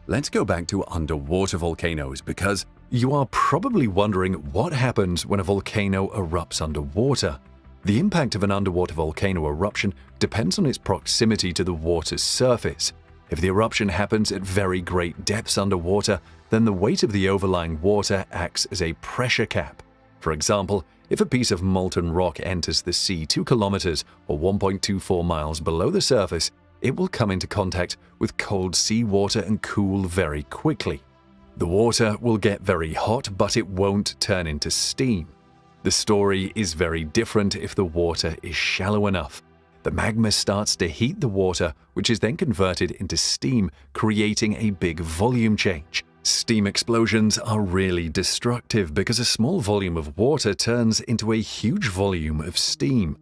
Let's go back to underwater volcanoes, because you are probably wondering what happens when a volcano erupts underwater. The impact of an underwater volcano eruption depends on its proximity to the water's surface. If the eruption happens at very great depths underwater, then the weight of the overlying water acts as a pressure cap. For example, if a piece of molten rock enters the sea 2 kilometers or 1.24 miles below the surface, it will come into contact with cold seawater and cool very quickly. The water will get very hot, but it won't turn into steam. The story is very different if the water is shallow enough. The magma starts to heat the water, which is then converted into steam, creating a big volume change. Steam explosions are really destructive because a small volume of water turns into a huge volume of steam.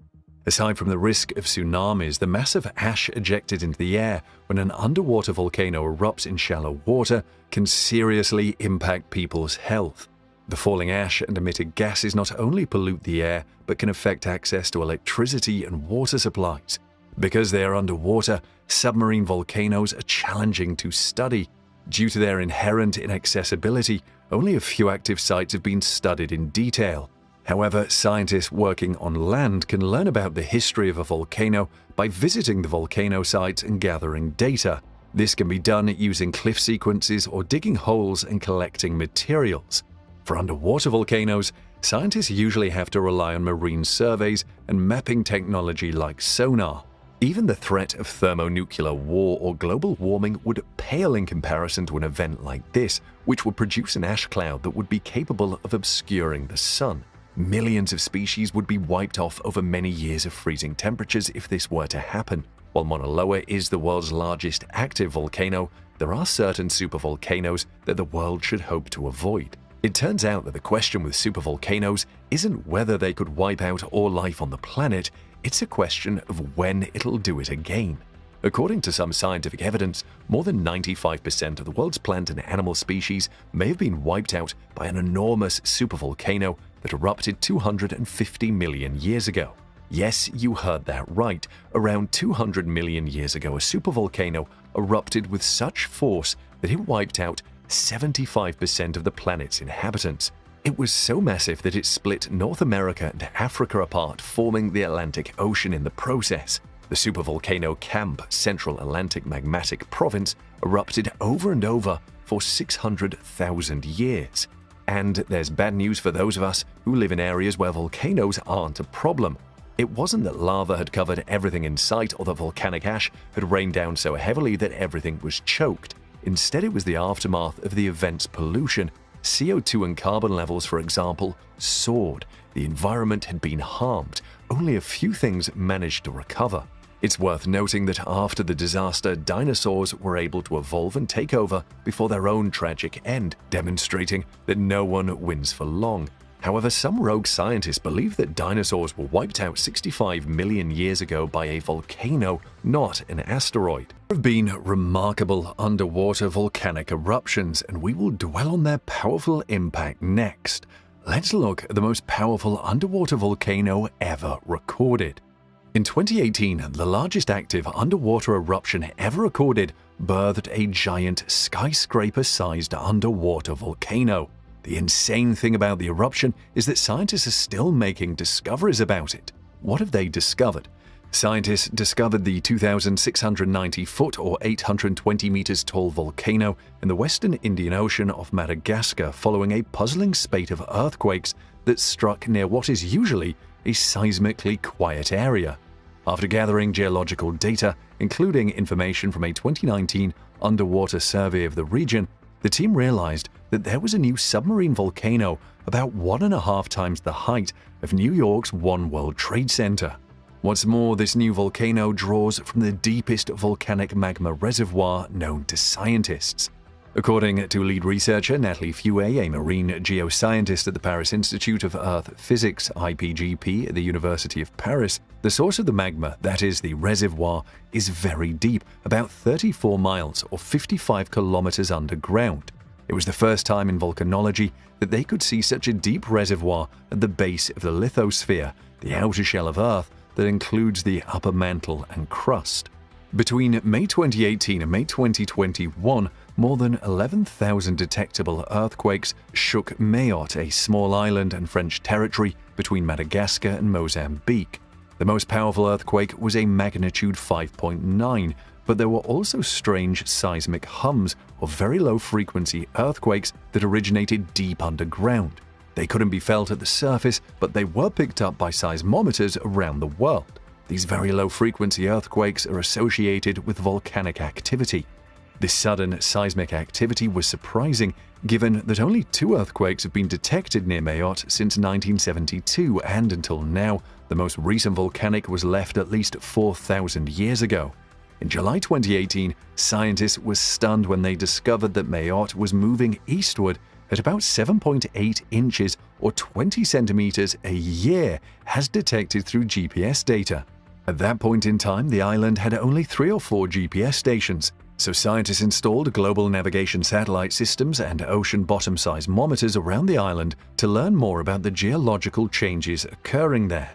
Aside from the risk of tsunamis, the massive ash ejected into the air when an underwater volcano erupts in shallow water can seriously impact people's health. The falling ash and emitted gases not only pollute the air, but can affect access to electricity and water supplies. Because they are underwater, submarine volcanoes are challenging to study. Due to their inherent inaccessibility, only a few active sites have been studied in detail. However, scientists working on land can learn about the history of a volcano by visiting the volcano sites and gathering data. This can be done using cliff sequences or digging holes and collecting materials. For underwater volcanoes, scientists usually have to rely on marine surveys and mapping technology like sonar. Even the threat of thermonuclear war or global warming would pale in comparison to an event like this, which would produce an ash cloud that would be capable of obscuring the sun. Millions of species would be wiped off over many years of freezing temperatures if this were to happen. While Mauna Loa is the world's largest active volcano, there are certain supervolcanoes that the world should hope to avoid. It turns out that the question with supervolcanoes isn't whether they could wipe out all life on the planet, it's a question of when it'll do it again. According to some scientific evidence, more than 95% of the world's plant and animal species may have been wiped out by an enormous supervolcano that erupted 250 million years ago. Yes, you heard that right. Around 200 million years ago, a supervolcano erupted with such force that it wiped out 75% of the planet's inhabitants. It was so massive that it split North America and Africa apart, forming the Atlantic Ocean in the process. The supervolcano Camp Central Atlantic Magmatic Province erupted over and over for 600,000 years. And there's bad news for those of us who live in areas where volcanoes aren't a problem. It wasn't that lava had covered everything in sight or that volcanic ash had rained down so heavily that everything was choked. Instead, it was the aftermath of the event's pollution. CO2 and carbon levels, for example, soared. The environment had been harmed. Only a few things managed to recover. It's worth noting that after the disaster, dinosaurs were able to evolve and take over before their own tragic end, demonstrating that no one wins for long. However, some rogue scientists believe that dinosaurs were wiped out 65 million years ago by a volcano, not an asteroid. There have been remarkable underwater volcanic eruptions, and we will dwell on their powerful impact next. Let's look at the most powerful underwater volcano ever recorded. In 2018, the largest active underwater eruption ever recorded birthed a giant skyscraper-sized underwater volcano. The insane thing about the eruption is that scientists are still making discoveries about it. What have they discovered? Scientists discovered the 2,690-foot or 820 meters tall volcano in the western Indian Ocean off Madagascar following a puzzling spate of earthquakes that struck near what is usually a seismically quiet area. After gathering geological data, including information from a 2019 underwater survey of the region, the team realized that there was a new submarine volcano about 1.5 times the height of New York's One World Trade Center. What's more, this new volcano draws from the deepest volcanic magma reservoir known to scientists. According to lead researcher Natalie Fouet, a marine geoscientist at the Paris Institute of Earth Physics (IPGP) at the University of Paris, the source of the magma, that is, the reservoir, is very deep, about 34 miles or 55 kilometers underground. It was the first time in volcanology that they could see such a deep reservoir at the base of the lithosphere, the outer shell of Earth that includes the upper mantle and crust. Between May 2018 and May 2021, more than 11,000 detectable earthquakes shook Mayotte, a small island and French territory between Madagascar and Mozambique. The most powerful earthquake was a magnitude 5.9, but there were also strange seismic hums or very low-frequency earthquakes that originated deep underground. They couldn't be felt at the surface, but they were picked up by seismometers around the world. These very low-frequency earthquakes are associated with volcanic activity. This sudden seismic activity was surprising, given that only 2 earthquakes have been detected near Mayotte since 1972, and until now, the most recent volcanic was left at least 4,000 years ago. In July 2018, scientists were stunned when they discovered that Mayotte was moving eastward at about 7.8 inches or 20 centimeters a year, as detected through GPS data. At that point in time, the island had only 3 or 4 GPS stations, so scientists installed global navigation satellite systems and ocean bottom seismometers around the island to learn more about the geological changes occurring there.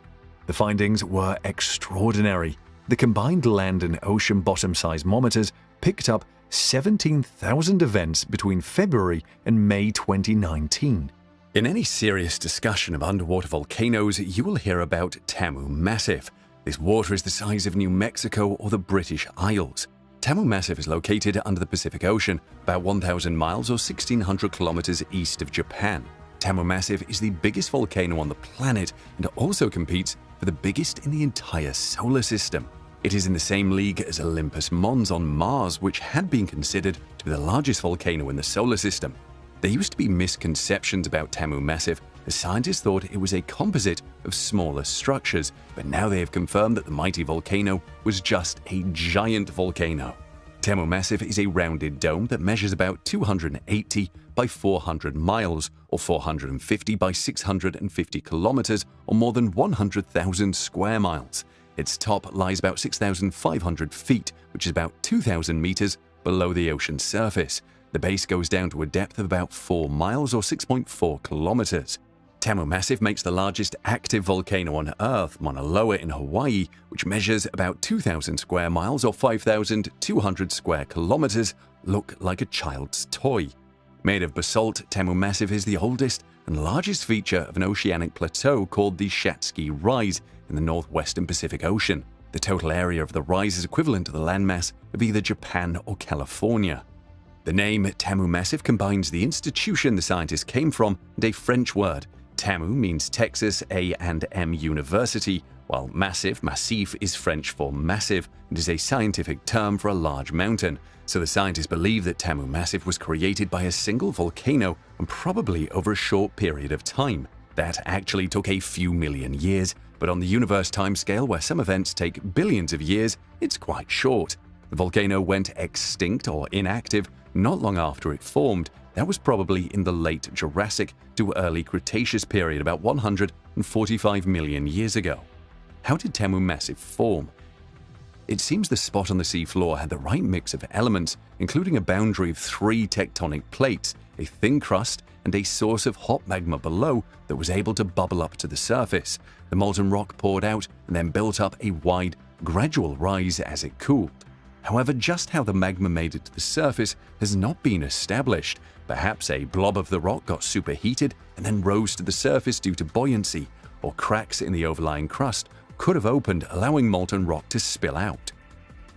The findings were extraordinary. The combined land and ocean bottom seismometers picked up 17,000 events between February and May 2019. In any serious discussion of underwater volcanoes, you will hear about Tamu Massif. This water is the size of New Mexico or the British Isles. Tamu Massif is located under the Pacific Ocean, about 1,000 miles or 1,600 kilometers east of Japan. Tamu Massif is the biggest volcano on the planet and also competes for the biggest in the entire solar system. It is in the same league as Olympus Mons on Mars, which had been considered to be the largest volcano in the solar system. There used to be misconceptions about Tamu Massif, as scientists thought it was a composite of smaller structures, but now they have confirmed that the mighty volcano was just a giant volcano. Tamu Massif is a rounded dome that measures about 280 by 400 miles, or 450 by 650 kilometers, or more than 100,000 square miles. Its top lies about 6,500 feet, which is about 2,000 meters below the ocean surface. The base goes down to a depth of about 4 miles or 6.4 kilometers. Tamu Massif makes the largest active volcano on Earth, Mauna Loa in Hawaii, which measures about 2,000 square miles or 5,200 square kilometers, look like a child's toy. Made of basalt, Tamu Massif is the oldest and largest feature of an oceanic plateau called the Shatsky Rise in the northwestern Pacific Ocean. The total area of the rise is equivalent to the landmass of either Japan or California. The name Tamu Massif combines the institution the scientists came from and a French word. Tamu means Texas A&M University, while massif is French for massive and is a scientific term for a large mountain. So the scientists believe that Tamu Massif was created by a single volcano and probably over a short period of time. That actually took a few million years, but on the universe timescale where some events take billions of years, it's quite short. The volcano went extinct or inactive not long after it formed. That was probably in the late Jurassic to early Cretaceous period, about 145 million years ago. How did Tamu Massif form? It seems the spot on the seafloor had the right mix of elements, including a boundary of 3 tectonic plates, a thin crust, and a source of hot magma below that was able to bubble up to the surface. The molten rock poured out and then built up a wide, gradual rise as it cooled. However, just how the magma made it to the surface has not been established. Perhaps a blob of the rock got superheated and then rose to the surface due to buoyancy, or cracks in the overlying crust could have opened, allowing molten rock to spill out.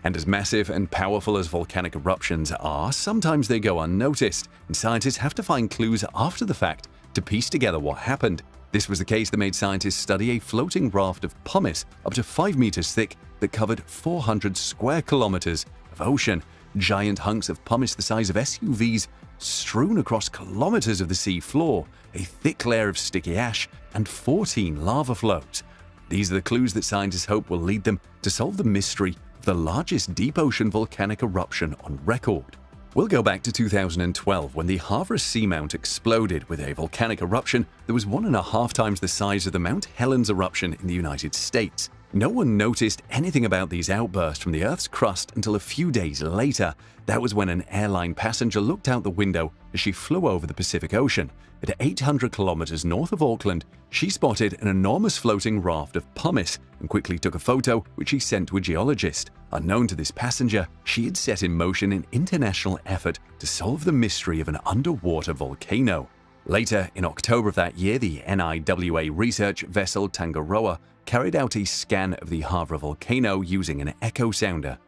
And as massive and powerful as volcanic eruptions are, sometimes they go unnoticed, and scientists have to find clues after the fact to piece together what happened. This was the case that made scientists study a floating raft of pumice up to 5 meters thick that covered 400 square kilometers of ocean. Giant hunks of pumice the size of SUVs strewn across kilometers of the sea floor, a thick layer of sticky ash, and 14 lava flows. These are the clues that scientists hope will lead them to solve the mystery of the largest deep ocean volcanic eruption on record. We'll go back to 2012 when the Havre seamount exploded with a volcanic eruption that was 1.5 times the size of the Mount Helens eruption in the United States. No one noticed anything about these outbursts from the Earth's crust until a few days later. That was when an airline passenger looked out the window as she flew over the Pacific Ocean. At 800 kilometers north of Auckland, she spotted an enormous floating raft of pumice and quickly took a photo, which she sent to a geologist. Unknown to this passenger, she had set in motion an international effort to solve the mystery of an underwater volcano. Later, in October of that year, the NIWA research vessel Tangaroa carried out a scan of the Havre volcano using an echo sounder.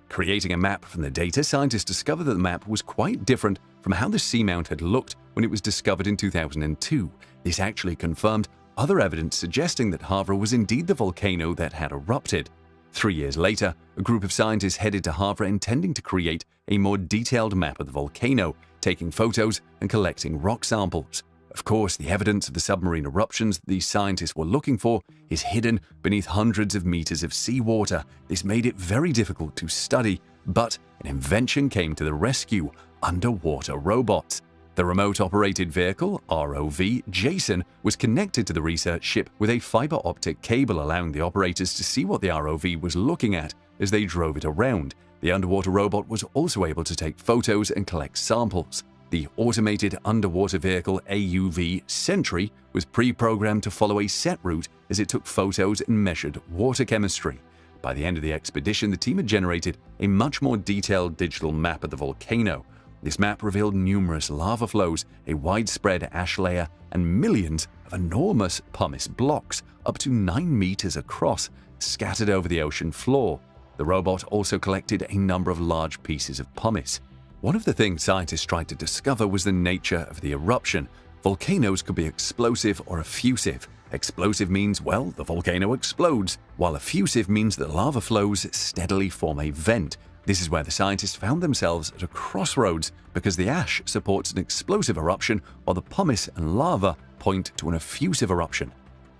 Creating a map from the data, scientists discovered that the map was quite different from how the seamount had looked when it was discovered in 2002. This actually confirmed other evidence suggesting that Havre was indeed the volcano that had erupted. 3 years later, a group of scientists headed to Havre intending to create a more detailed map of the volcano, taking photos and collecting rock samples. Of course, the evidence of the submarine eruptions that these scientists were looking for is hidden beneath hundreds of meters of seawater. This made it very difficult to study, but an invention came to the rescue: underwater robots. The remote-operated vehicle, ROV, Jason, was connected to the research ship with a fiber optic cable, allowing the operators to see what the ROV was looking at as they drove it around. The underwater robot was also able to take photos and collect samples. The automated underwater vehicle AUV Sentry was pre-programmed to follow a set route as it took photos and measured water chemistry. By the end of the expedition, the team had generated a much more detailed digital map of the volcano. This map revealed numerous lava flows, a widespread ash layer, and millions of enormous pumice blocks, up to 9 meters across, scattered over the ocean floor. The robot also collected a number of large pieces of pumice. One of the things scientists tried to discover was the nature of the eruption. Volcanoes could be explosive or effusive. Explosive means, well, the volcano explodes, while effusive means that lava flows steadily form a vent. This is where the scientists found themselves at a crossroads because the ash supports an explosive eruption while the pumice and lava point to an effusive eruption.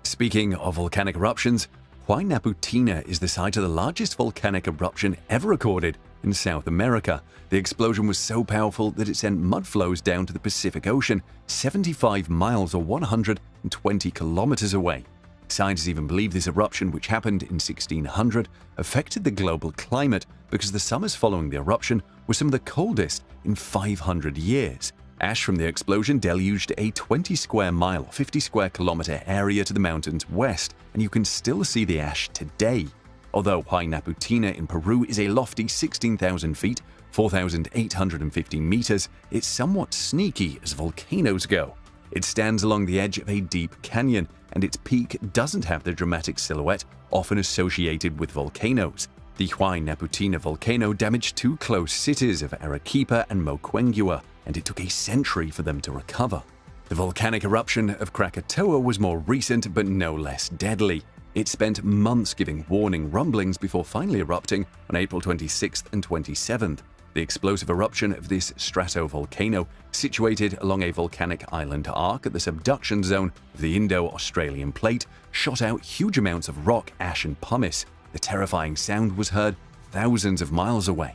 Speaking of volcanic eruptions, Huaynaputina is the site of the largest volcanic eruption ever recorded in South America. The explosion was so powerful that it sent mud flows down to the Pacific Ocean 75 miles or 120 kilometers away. Scientists even believe this eruption, which happened in 1600, affected the global climate because the summers following the eruption were some of the coldest in 500 years. Ash from the explosion deluged a 20 square mile, 50 square kilometer area to the mountains west, and you can still see the ash today. Although Huaynaputina in Peru is a lofty 16,000 feet, 4,850 meters, it's somewhat sneaky as volcanoes go. It stands along the edge of a deep canyon, and its peak doesn't have the dramatic silhouette often associated with volcanoes. The Huaynaputina volcano damaged 2 close cities of Arequipa and Moquegua, and it took a century for them to recover. The volcanic eruption of Krakatoa was more recent but no less deadly. It spent months giving warning rumblings before finally erupting on April 26th and 27th. The explosive eruption of this stratovolcano, situated along a volcanic island arc at the subduction zone of the Indo-Australian plate, shot out huge amounts of rock, ash, and pumice. The terrifying sound was heard thousands of miles away.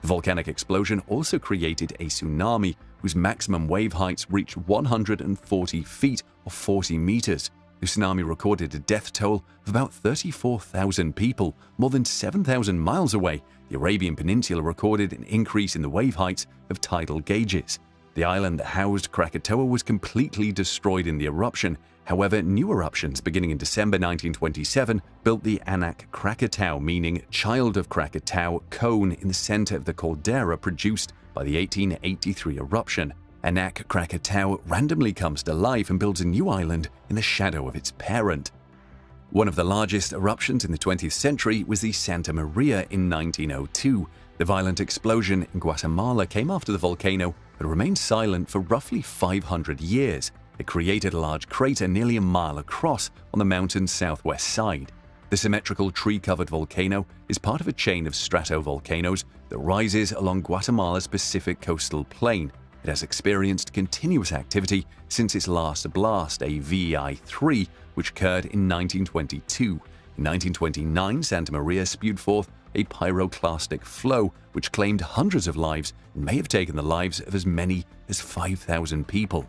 The volcanic explosion also created a tsunami whose maximum wave heights reached 140 feet or 40 meters. The tsunami recorded a death toll of about 34,000 people, more than 7,000 miles away. The Arabian Peninsula recorded an increase in the wave heights of tidal gauges. The island that housed Krakatoa was completely destroyed in the eruption. However, new eruptions beginning in December 1927 built the Anak Krakatau, meaning child of Krakatau, cone in the center of the caldera produced by the 1883 eruption. Anak Krakatau randomly comes to life and builds a new island in the shadow of its parent. One of the largest eruptions in the 20th century was the Santa Maria in 1902. The violent explosion in Guatemala came after the volcano but remained silent for roughly 500 years. It created a large crater nearly a mile across on the mountain's southwest side. The symmetrical tree-covered volcano is part of a chain of stratovolcanoes that rises along Guatemala's Pacific coastal plain. It has experienced continuous activity since its last blast, a VEI-3, which occurred in 1922. In 1929, Santa Maria spewed forth a pyroclastic flow which claimed hundreds of lives and may have taken the lives of as many as 5,000 people.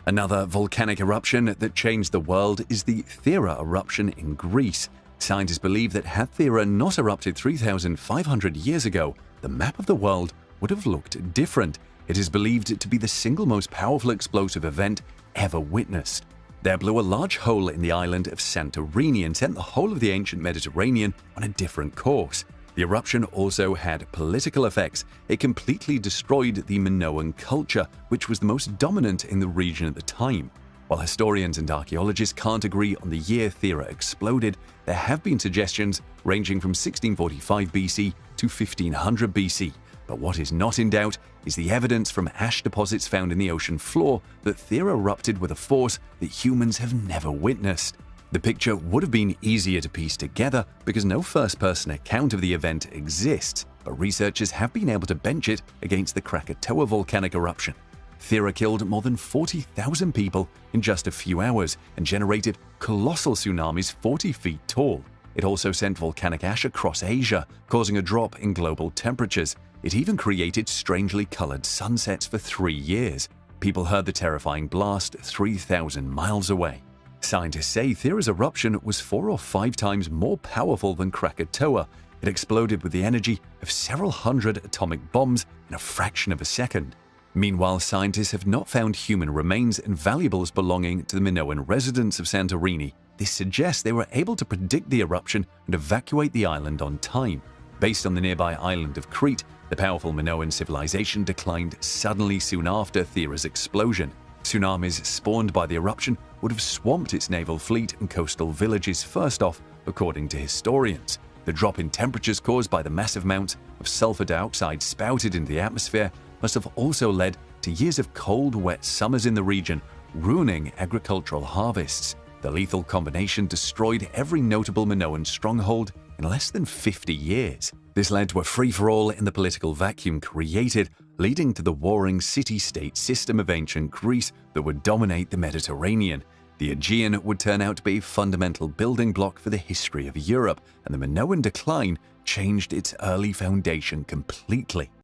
Another volcanic eruption that changed the world is the Thera eruption in Greece. Scientists believe that had Thera not erupted 3,500 years ago, the map of the world would have looked different. It is believed to be the single most powerful explosive event ever witnessed. There blew a large hole in the island of Santorini and sent the whole of the ancient Mediterranean on a different course. The eruption also had political effects. It completely destroyed the Minoan culture, which was the most dominant in the region at the time. While historians and archaeologists can't agree on the year Thera exploded, there have been suggestions ranging from 1645 BC to 1500 BC. But what is not in doubt is the evidence from ash deposits found in the ocean floor that Thera erupted with a force that humans have never witnessed. The picture would have been easier to piece together because no first-person account of the event exists, but researchers have been able to bench it against the Krakatoa volcanic eruption. Thera killed more than 40,000 people in just a few hours and generated colossal tsunamis 40 feet tall. It also sent volcanic ash across Asia, causing a drop in global temperatures. It even created strangely colored sunsets for 3 years. People heard the terrifying blast 3,000 miles away. Scientists say Thera's eruption was 4 or 5 times more powerful than Krakatoa. It exploded with the energy of several hundred atomic bombs in a fraction of a second. Meanwhile, scientists have not found human remains and valuables belonging to the Minoan residents of Santorini. This suggests they were able to predict the eruption and evacuate the island on time. Based on the nearby island of Crete, the powerful Minoan civilization declined suddenly soon after Thera's explosion. Tsunamis spawned by the eruption would have swamped its naval fleet and coastal villages first off, according to historians. The drop in temperatures caused by the massive amounts of sulfur dioxide spouted into the atmosphere must have also led to years of cold, wet summers in the region, ruining agricultural harvests. The lethal combination destroyed every notable Minoan stronghold in less than 50 years. This led to a free-for-all in the political vacuum created, leading to the warring city-state system of ancient Greece that would dominate the Mediterranean. The Aegean would turn out to be a fundamental building block for the history of Europe, and the Minoan decline changed its early foundation completely.